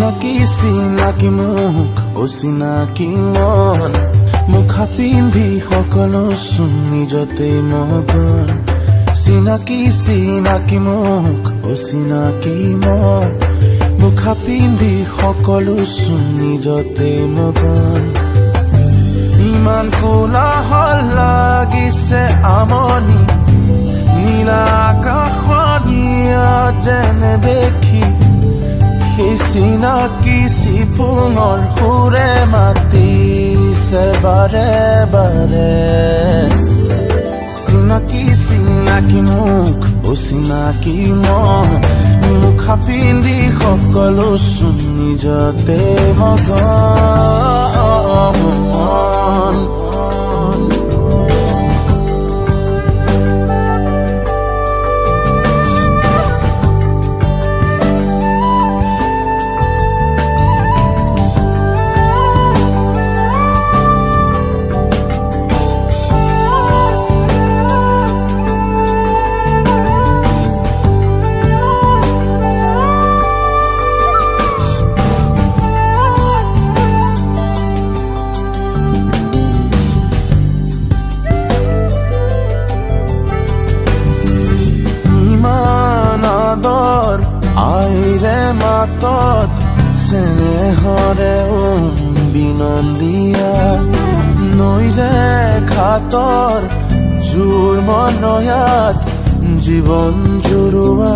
চিনাকি মুখ অচিনাকি মন মুখা পিন্ধি সকলো চোন নিজতে মগন চিনাকি মুখ অচিনাকি মন মুখা পিন্ধি সকলো চোন নিজতে মগন ইমান কোলাহল লাগিছে আমনি নীলা আকাশনীয়া যেনে দেখি সেই চিনাকি চিফুঙৰ সুৰে মাতিছে বাৰে বাৰে চিনাকি মুখ অচিনাকি মন মুখা পিন্ধি সকলো চোন নিজতে মগন আইৰে মাতত চেনেহৰে বিনন্দিয়া নৈৰে ঘাটৰ জোৰ মনয়াত জীৱন জোৰোৱা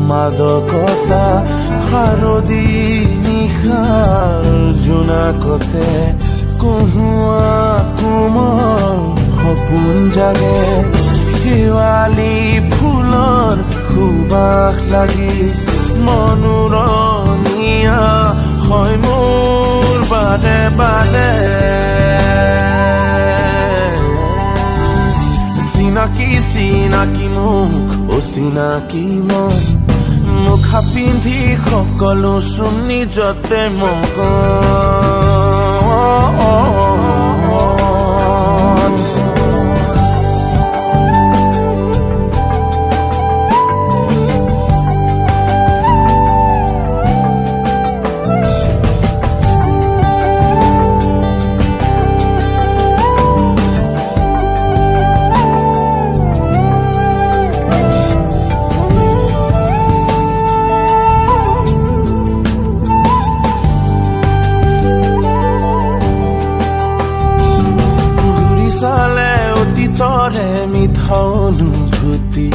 মাদকতা শাৰদী নিশাৰ জোনাকতে কহুৱা কোমল সপোন জাগে শেৱালি ফুলৰ সুবাস লাগি মনোৰণীয়া হয় মোৰ বাদে বাদে চিনাকি মুখ অচিনাকি মন মুখা পিন্ধি সকলো চোন নিজতে মগন অতীতৰে মিঠা অনুভূতি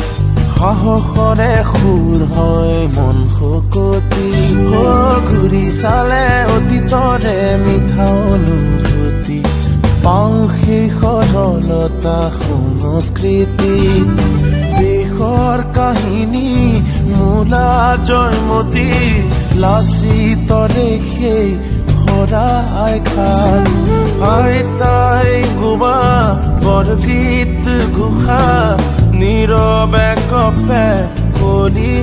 সাহসৰে সুৰ হয় মন শকতি ঘূৰি চালে অতীতৰে মিঠা অনুভূতি পাওঁ সেই সৰলতা সংস্কৃতি দেশৰ কাহিনী মূলা জয়মতী লাচিতৰে সেই হৰাই খান আইতাই গোৱা বৰগীত ঘোষা নীৰৱে কপে কলি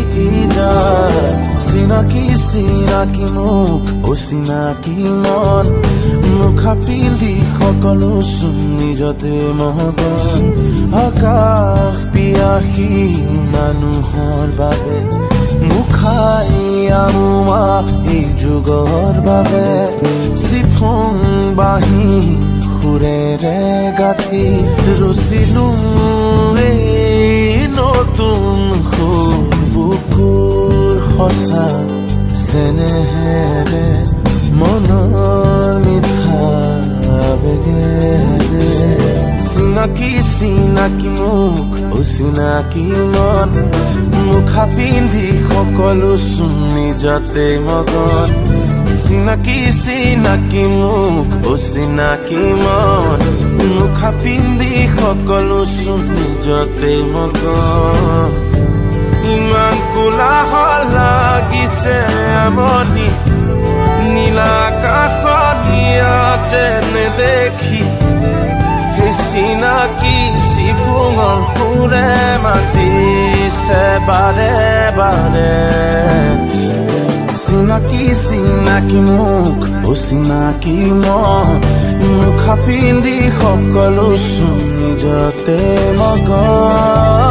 যায় চিনাকি মুখ অচিনাকি মন মুখা পিন্ধি সকলো চোন নিজতে মগন আকাশ পিয়াসী মানুহৰ বাবে মুখাই আমোৱা এই যুগৰ বাবে চিফুং বাহি সুৰেৰে গাঁঠি ৰচিলো এই নতুন সুৰ বুকুৰ সঁচা চেনেহেৰে মনৰ মিঠা বেগেৰে চিনাকি মুখ অচিনাকি মন মুখা পিন্ধি সকলো চোন নিজতে মগন চিনাকি মুখ অচিনাকি মন মুখা পিন্ধি সকলো চোন নিজতে মগন ইমান কোলাহল লাগিছে আমনি নীলা আকাশনীয়া যেনে দেখি সেই চিনাকি চিফুঙৰ সুৰে মাতিছে বাৰে বাৰে চিনাকি মুখ অচিনাকি মন মুখা পিন্ধি সকলো চোন নিজতে মগন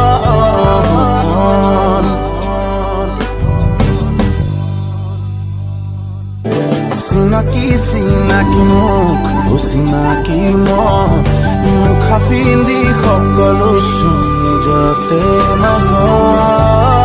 চিনাকি মুখ অচিনাকি মন মুখা পিন্ধি সকলো নিজতে নকওঁ